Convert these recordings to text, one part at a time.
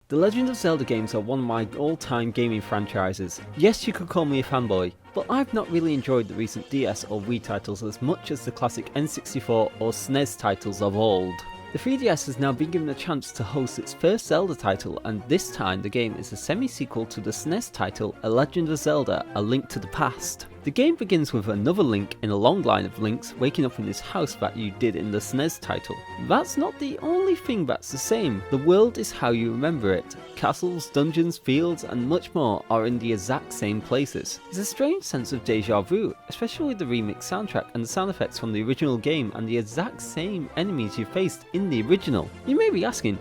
The Legend of Zelda games are one of my all-time gaming franchises. Yes, you could call me a fanboy, but I've not really enjoyed the recent DS or Wii titles as much as the classic N64 or Snes titles of old. The 3DS has now been given a chance to host its first Zelda title, and this time the game is a semi-sequel to the Snes title A Legend of Zelda, A Link to the Past. The game begins with another Link in a long line of Links waking up in this house that you did in the Snes title. That's not the only thing that's the same. The world is how you remember it. Castles, dungeons, fields and much more are in the exact same places. It's a strange sense of deja vu, especially with the remix soundtrack and the sound effects from the original game and the exact same enemies you faced in the original. You may be asking,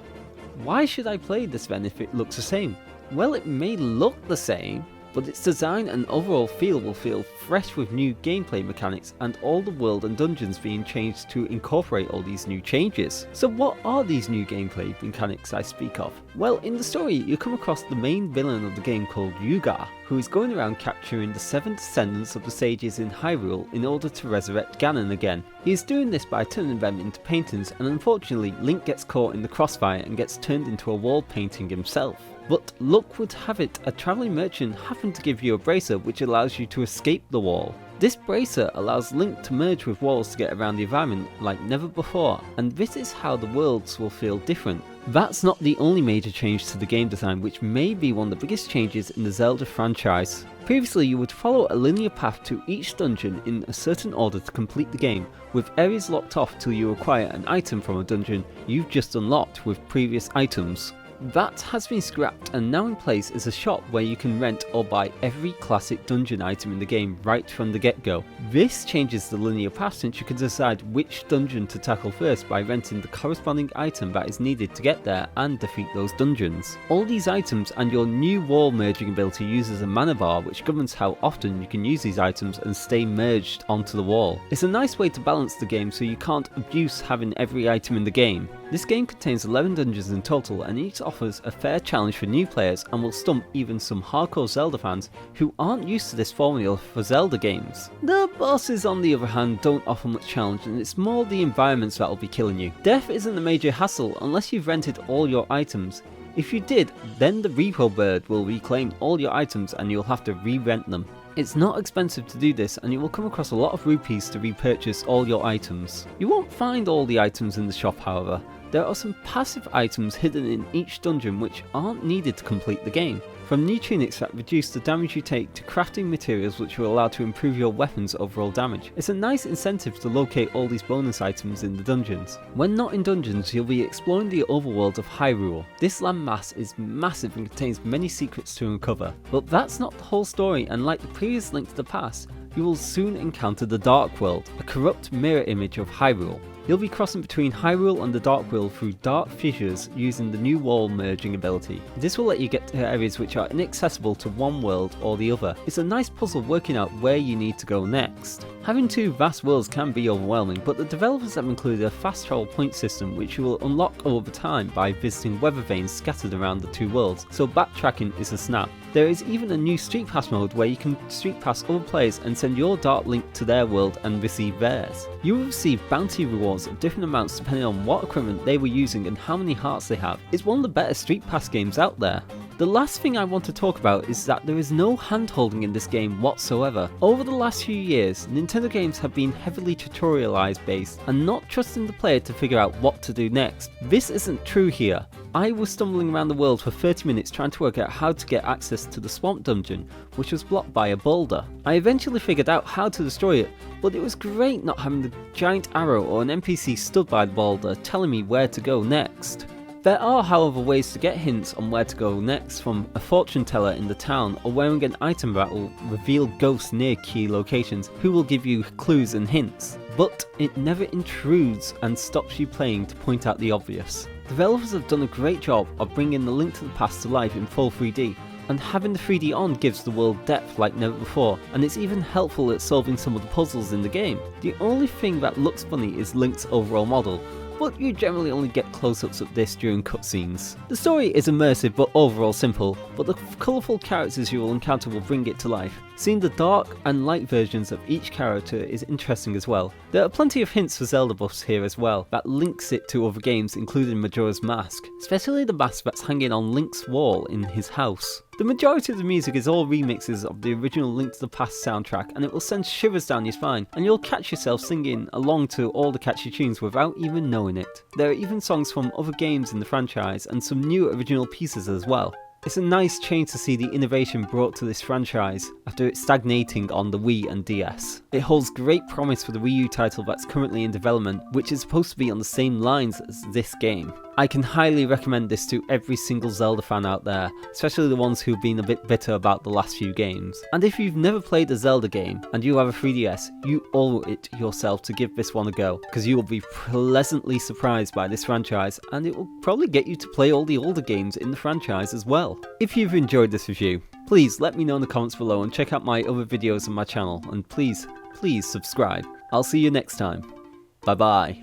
why should I play this then if it looks the same? Well, it may look the same, but its design and overall feel will feel fresh with new gameplay mechanics and all the world and dungeons being changed to incorporate all these new changes. So what are these new gameplay mechanics I speak of? Well, in the story you come across the main villain of the game called Yuga, who is going around capturing the 7 descendants of the sages in Hyrule in order to resurrect Ganon again. He is doing this by turning them into paintings, and unfortunately Link gets caught in the crossfire and gets turned into a wall painting himself. But luck would have it, a travelling merchant happened to give you a bracer which allows you to escape the wall. This bracer allows Link to merge with walls to get around the environment like never before, and this is how the worlds will feel different. That's not the only major change to the game design, which may be one of the biggest changes in the Zelda franchise. Previously you would follow a linear path to each dungeon in a certain order to complete the game, with areas locked off till you acquire an item from a dungeon you've just unlocked with previous items. That has been scrapped, and now in place is a shop where you can rent or buy every classic dungeon item in the game right from the get-go. This changes the linear path since you can decide which dungeon to tackle first by renting the corresponding item that is needed to get there and defeat those dungeons. All these items and your new wall merging ability uses a mana bar which governs how often you can use these items and stay merged onto the wall. It's a nice way to balance the game so you can't abuse having every item in the game. This game contains 11 dungeons in total, and each offers a fair challenge for new players and will stump even some hardcore Zelda fans who aren't used to this formula for Zelda games. The bosses on the other hand don't offer much challenge, and it's more the environments that will be killing you. Death isn't a major hassle unless you've rented all your items. If you did, then the repo bird will reclaim all your items and you'll have to re-rent them. It's not expensive to do this, and you will come across a lot of rupees to repurchase all your items. You won't find all the items in the shop however. There are some passive items hidden in each dungeon which aren't needed to complete the game. From new tunics that reduce the damage you take to crafting materials which will allow to improve your weapon's overall damage. It's a nice incentive to locate all these bonus items in the dungeons. When not in dungeons, you'll be exploring the overworld of Hyrule. This landmass is massive and contains many secrets to uncover. But that's not the whole story, and like the previous Link to the Past, you will soon encounter the Dark World, a corrupt mirror image of Hyrule. You'll be crossing between Hyrule and the Dark World through dark fissures using the new wall merging ability. This will let you get to areas which are inaccessible to one world or the other. It's a nice puzzle working out where you need to go next. Having two vast worlds can be overwhelming, but the developers have included a fast travel point system which you will unlock over time by visiting weather vanes scattered around the two worlds, so backtracking is a snap. There is even a new Street Pass mode where you can street pass other players and send your Dark Link to their world and receive theirs. You will receive bounty rewards of different amounts depending on what equipment they were using and how many hearts they have. It's one of the better Street Pass games out there. The last thing I want to talk about is that there is no hand-holding in this game whatsoever. Over the last few years, Nintendo games have been heavily tutorialized based and not trusting the player to figure out what to do next. This isn't true here. I was stumbling around the world for 30 minutes trying to work out how to get access to the swamp dungeon, which was blocked by a boulder. I eventually figured out how to destroy it, but it was great not having the giant arrow or an NPC stood by the boulder telling me where to go next. There are however ways to get hints on where to go next from a fortune teller in the town or wearing an item that will reveal ghosts near key locations who will give you clues and hints. But it never intrudes and stops you playing to point out the obvious. Developers have done a great job of bringing the Link to the Past to life in full 3D, and having the 3D on gives the world depth like never before, and it's even helpful at solving some of the puzzles in the game. The only thing that looks funny is Link's overall model, but you generally only get close-ups of this during cutscenes. The story is immersive but overall simple, but the colourful characters you will encounter will bring it to life. Seeing the dark and light versions of each character is interesting as well. There are plenty of hints for Zelda buffs here as well that links it to other games including Majora's Mask, especially the mask that's hanging on Link's wall in his house. The majority of the music is all remixes of the original Link to the Past soundtrack, and it will send shivers down your spine, and you'll catch yourself singing along to all the catchy tunes without even knowing it. There are even songs from other games in the franchise and some new original pieces as well. It's a nice change to see the innovation brought to this franchise after it stagnating on the Wii and DS. It holds great promise for the Wii U title that's currently in development, which is supposed to be on the same lines as this game. I can highly recommend this to every single Zelda fan out there, especially the ones who've been a bit bitter about the last few games. And if you've never played a Zelda game and you have a 3DS, you owe it yourself to give this one a go, because you will be pleasantly surprised by this franchise, and it will probably get you to play all the older games in the franchise as well. If you've enjoyed this review, please let me know in the comments below and check out my other videos on my channel, and please subscribe. I'll see you next time. Bye bye.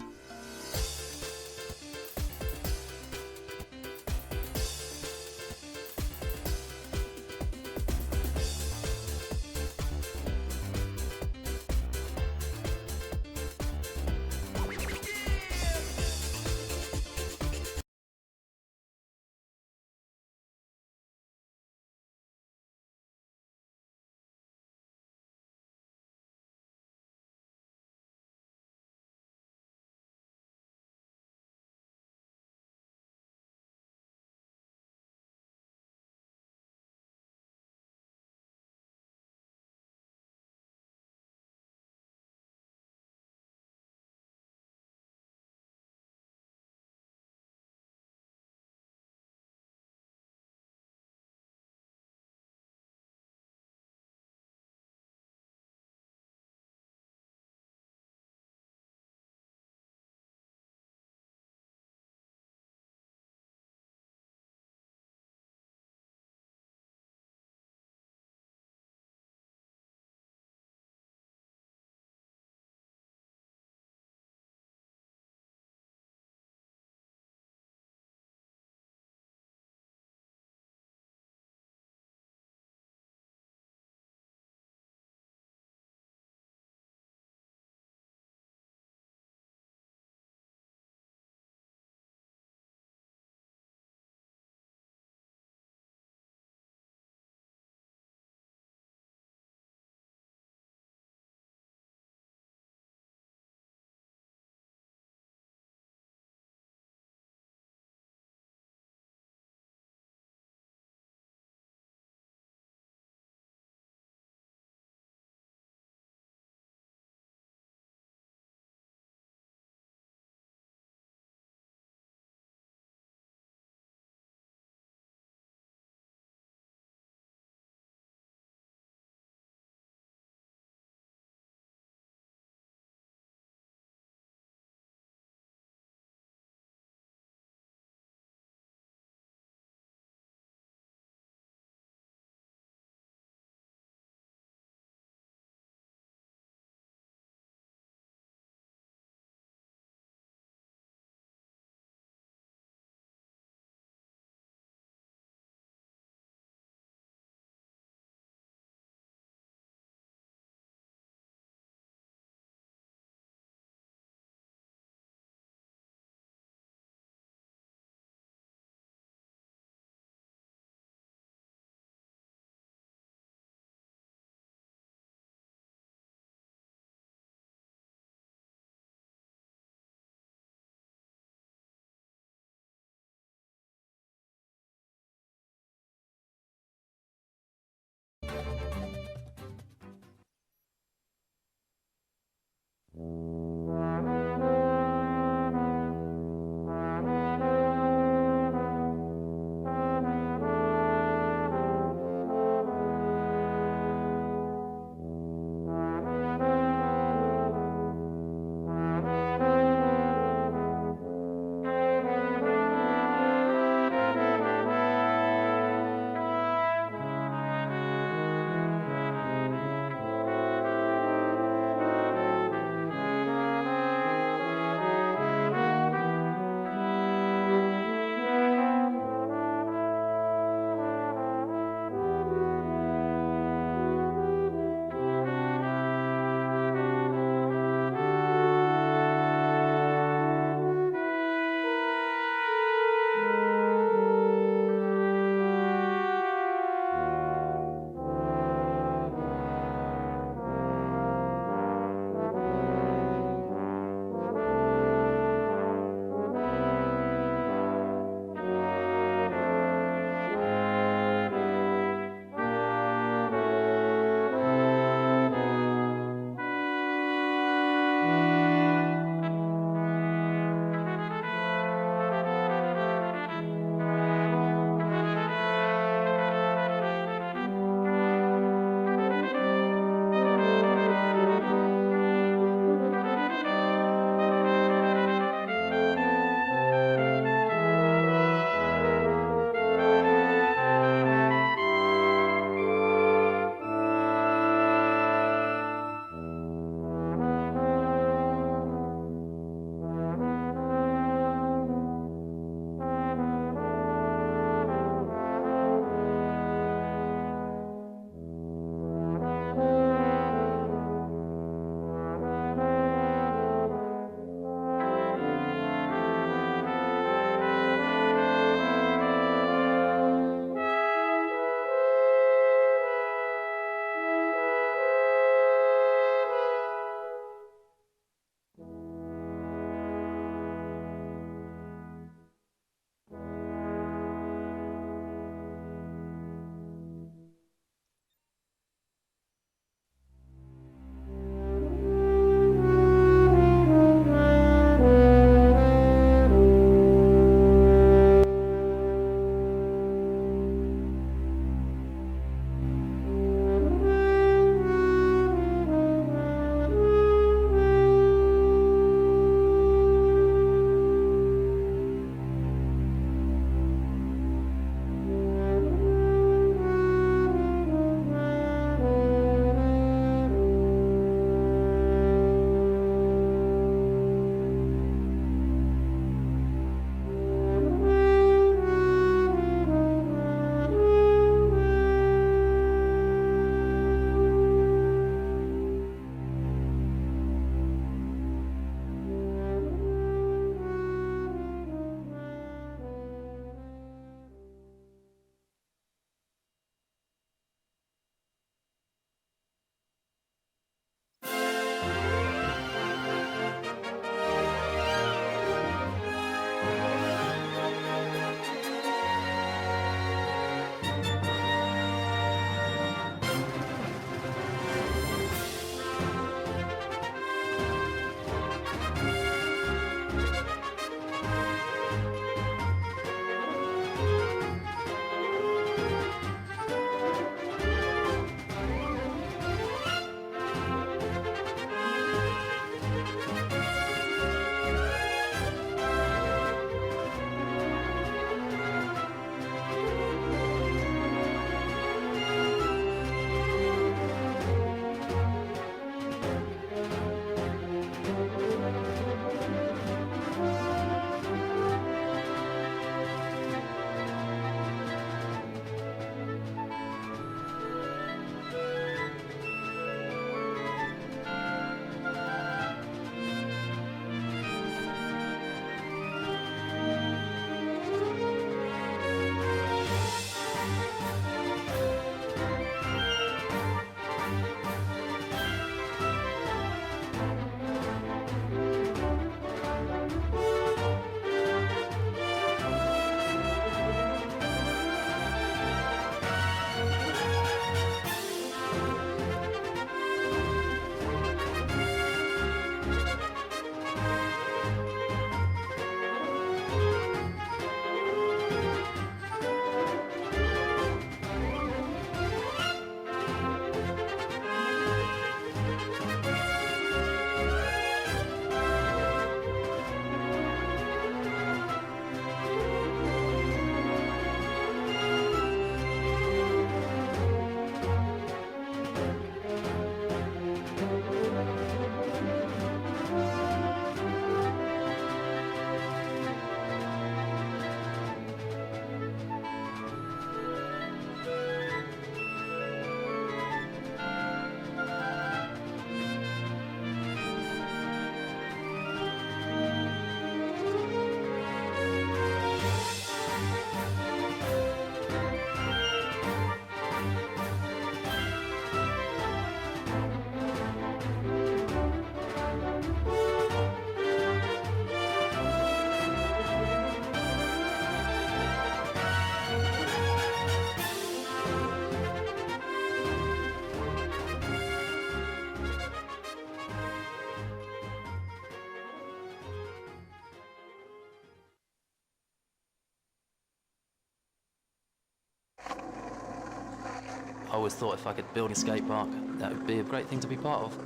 I always thought if I could build a skate park, that would be a great thing to be part of.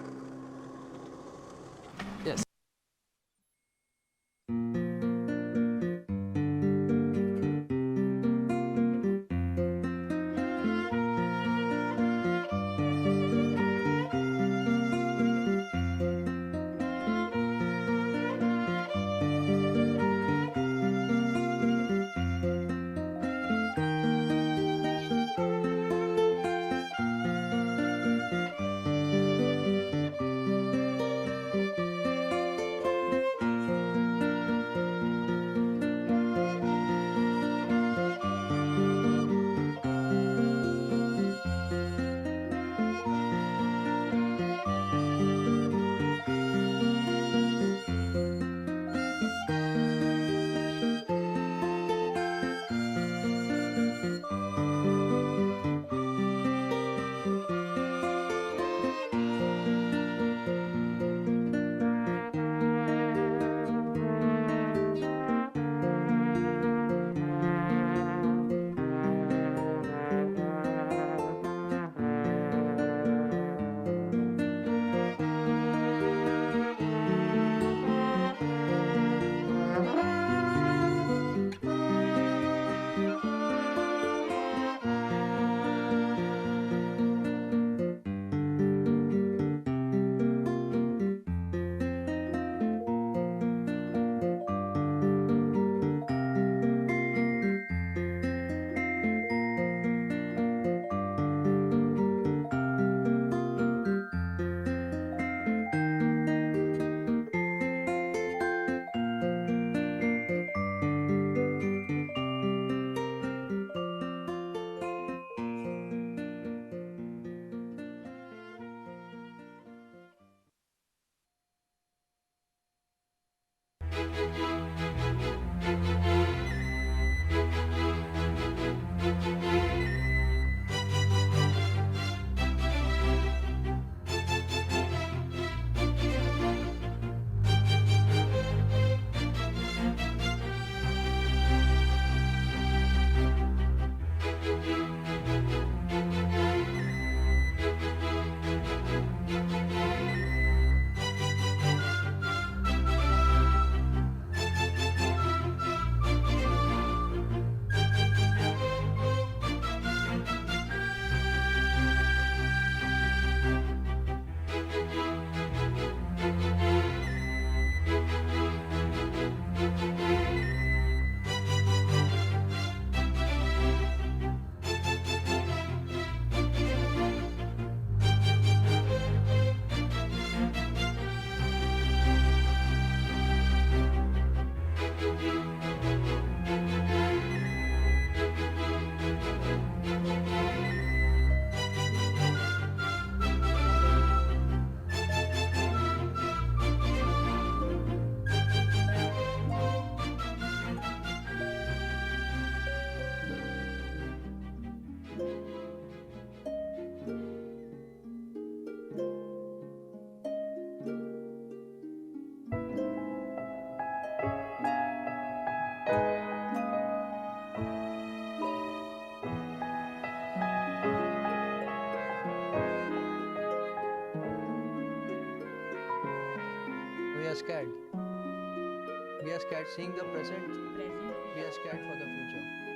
Yes. We are scared. We are scared seeing the present. We are scared for the future.